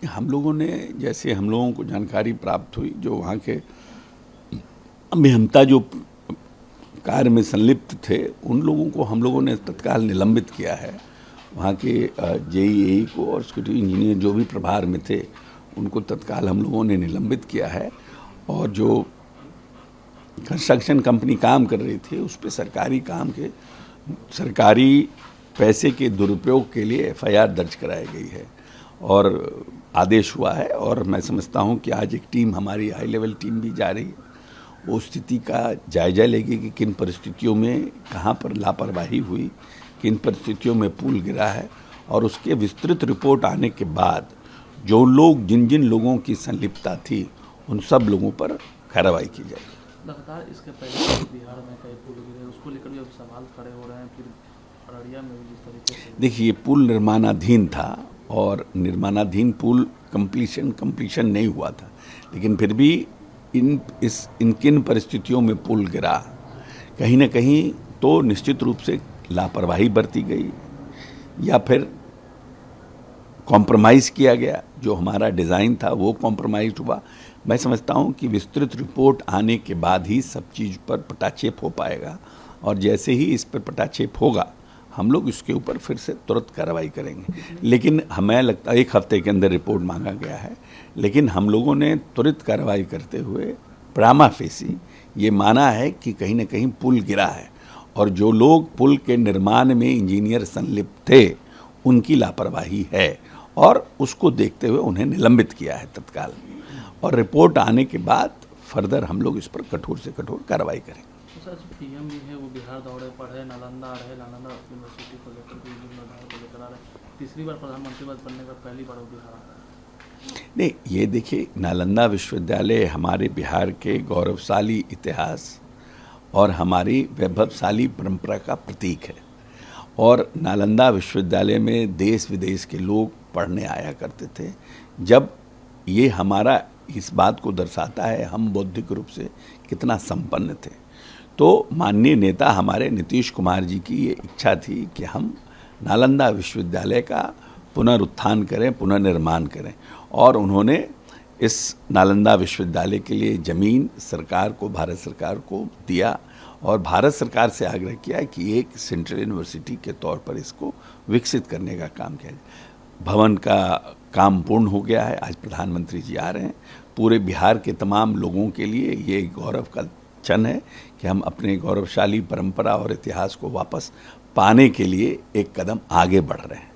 हम लोगों ने, जैसे हम लोगों को जानकारी प्राप्त हुई, जो वहाँ के अभियंता जो कार्य में संलिप्त थे उन लोगों को हम लोगों ने तत्काल निलंबित किया है। वहाँ के जेईई को और सिक्योरिटी इंजीनियर जो भी प्रभार में थे उनको तत्काल हम लोगों ने निलंबित किया है। और जो कंस्ट्रक्शन कंपनी काम कर रही थी उस पर सरकारी पैसे के दुरुपयोग के लिए एफआईआर दर्ज कराई गई है और आदेश हुआ है। और मैं समझता हूं कि आज एक टीम, हमारी हाई लेवल टीम भी जा रही है, वो स्थिति का जायजा लेगी कि किन परिस्थितियों में कहां पर लापरवाही हुई, किन परिस्थितियों में पुल गिरा है, और उसके विस्तृत रिपोर्ट आने के बाद जो लोग, जिन जिन लोगों की संलिप्तता थी उन सब लोगों पर कार्रवाई की जाएगी। लगातार इसके पहले बिहार में कई पुल गिरे, उसको लेकर भी अब सवाल खड़े हो रहे हैं, फिर अररिया में भी जिस तरीके से। देखिए, पुल निर्माणाधीन था और निर्माणाधीन पुल कंप्लीशन नहीं हुआ था, लेकिन फिर भी इन किन परिस्थितियों में पुल गिरा, कहीं ना कहीं तो निश्चित रूप से लापरवाही बरती गई या फिर कॉम्प्रोमाइज़ किया गया। जो हमारा डिज़ाइन था वो कॉम्प्रोमाइज़ हुआ। मैं समझता हूँ कि विस्तृत रिपोर्ट आने के बाद ही सब चीज़ पर पटाक्षेप हो पाएगा, और जैसे ही इस पर पटाक्षेप होगा हम लोग इसके ऊपर फिर से तुरंत कार्रवाई करेंगे। लेकिन हमें लगता है 1 हफ्ते के अंदर रिपोर्ट मांगा गया है, लेकिन हम लोगों ने त्वरित कार्रवाई करते हुए प्रामा फेसी ये माना है कि कहीं ना कहीं पुल गिरा है, और जो लोग पुल के निर्माण में इंजीनियर संलिप्त थे उनकी लापरवाही है, और उसको देखते हुए उन्हें निलंबित किया है तत्काल। और रिपोर्ट आने के बाद फर्दर हम लोग इस पर कठोर से कठोर कार्रवाई करेंगे। तो सर, पीएम भी है, वो बिहार दौरे पर है, नालंदा रहे, नालंदा यूनिवर्सिटी को लेकर को लेकर आ रहे हैं। तीसरी बार प्रधानमंत्री पद बनने का पहली बार वो बिहार आ रहा है। नहीं, ये देखिए, नालंदा विश्वविद्यालय हमारे बिहार के गौरवशाली इतिहास और हमारी वैभवशाली परंपरा का प्रतीक है। और नालंदा विश्वविद्यालय में देश विदेश के लोग पढ़ने आया करते थे। जब ये हमारा इस बात को दर्शाता है हम बौद्धिक रूप से कितना संपन्न थे। तो माननीय नेता हमारे नीतीश कुमार जी की ये इच्छा थी कि हम नालंदा विश्वविद्यालय का पुनरुत्थान करें, पुनर्निर्माण करें, और उन्होंने इस नालंदा विश्वविद्यालय के लिए ज़मीन सरकार को, भारत सरकार को दिया, और भारत सरकार से आग्रह किया कि एक सेंट्रल यूनिवर्सिटी के तौर पर इसको विकसित करने का काम किया जाए। भवन का काम पूर्ण हो गया है, आज प्रधानमंत्री जी आ रहे हैं। पूरे बिहार के तमाम लोगों के लिए ये गौरव का क्षण है कि हम अपने गौरवशाली परंपरा और इतिहास को वापस पाने के लिए एक कदम आगे बढ़ रहे हैं।